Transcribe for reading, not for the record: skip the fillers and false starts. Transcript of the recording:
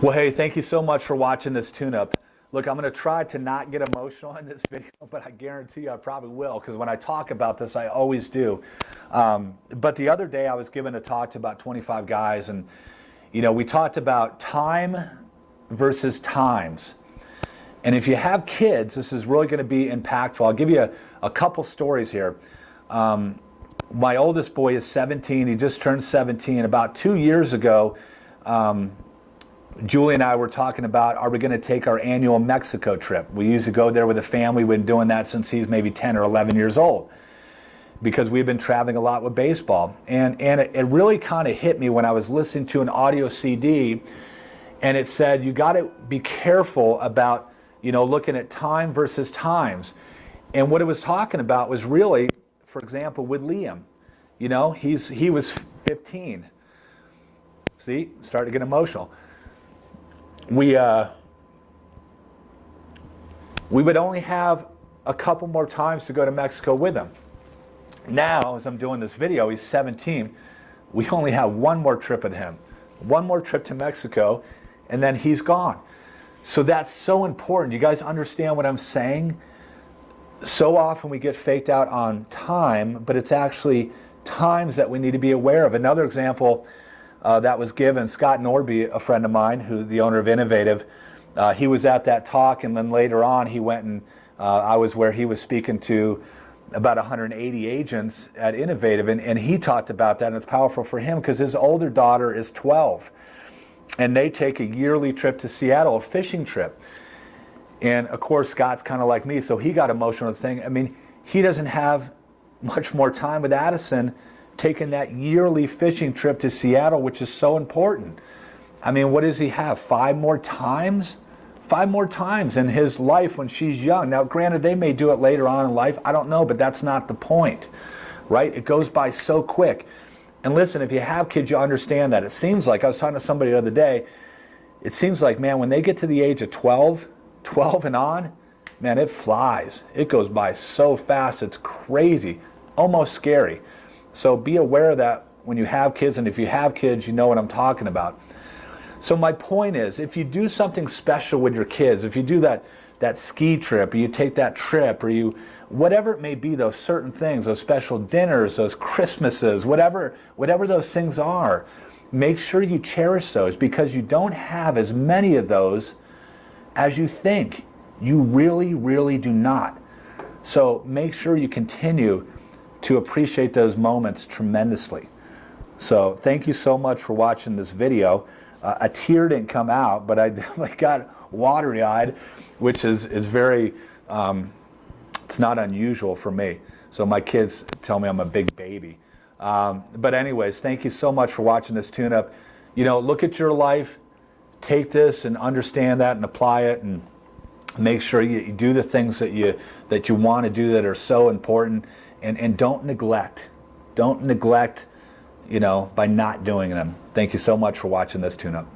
Well, hey, thank you so much for watching this tune-up. Look, I'm going to try to not get emotional in this video, but I guarantee you I probably will, because when I talk about this, I always do. But the other day I was given a talk to about 25 guys, and we talked about time versus times. And if you have kids, this is really going to be impactful. I'll give you a couple stories here. My oldest boy is 17. He just turned 17. About 2 years ago, Julie and I were talking about, are we going to take our annual Mexico trip? We used to go there with a family. We've been doing that since he's maybe 10 or 11 years old, because we've been traveling a lot with baseball. And it really kind of hit me when I was listening to an audio CD, and it said, you got to be careful about, looking at time versus times. And what it was talking about was really, for example, with Liam, he was 15. See, started to get emotional. We would only have a couple more times to go to Mexico with him. Now, as I'm doing this video, he's 17. We only have one more trip with him. One more trip to Mexico, and then he's gone. So that's so important. You guys understand what I'm saying? So often we get faked out on time, but it's actually times that we need to be aware of. Another example that was given, Scott Norby, a friend of mine, who the owner of Innovative, he was at that talk, and then later on he went and I was where he was speaking to about 180 agents at Innovative, and he talked about that, and it's powerful for him because his older daughter is 12, and they take a yearly trip to Seattle, a fishing trip. And of course, Scott's kind of like me, so he got emotional with the thing. I mean, he doesn't have much more time with Addison taking that yearly fishing trip to Seattle, which is so important. I mean, what does he have? 5 more times? 5 more times in his life when she's young. Now, granted, they may do it later on in life. I don't know, but that's not the point, right? It goes by so quick. And listen, if you have kids, you understand that. It seems like, I was talking to somebody the other day, it seems like, man, when they get to the age of 12 and on, man, it flies. It goes by so fast. It's crazy, almost scary. So be aware of that when you have kids, and if you have kids, you know what I'm talking about. So my point is, if you do something special with your kids, if you do that ski trip, or you take that trip, or you, whatever it may be, those certain things, those special dinners, those Christmases, whatever those things are, make sure you cherish those, because you don't have as many of those as you think. You really, really do not. So make sure you continue to appreciate those moments tremendously. So thank you so much for watching this video. A tear didn't come out, but I definitely got watery-eyed, which is very, it's not unusual for me. So my kids tell me I'm a big baby. But anyways, thank you so much for watching this tune-up. Look at your life, take this and understand that and apply it, and make sure you do the things that you want to do that are so important. And don't neglect, by not doing them. Thank you so much for watching this tune-up.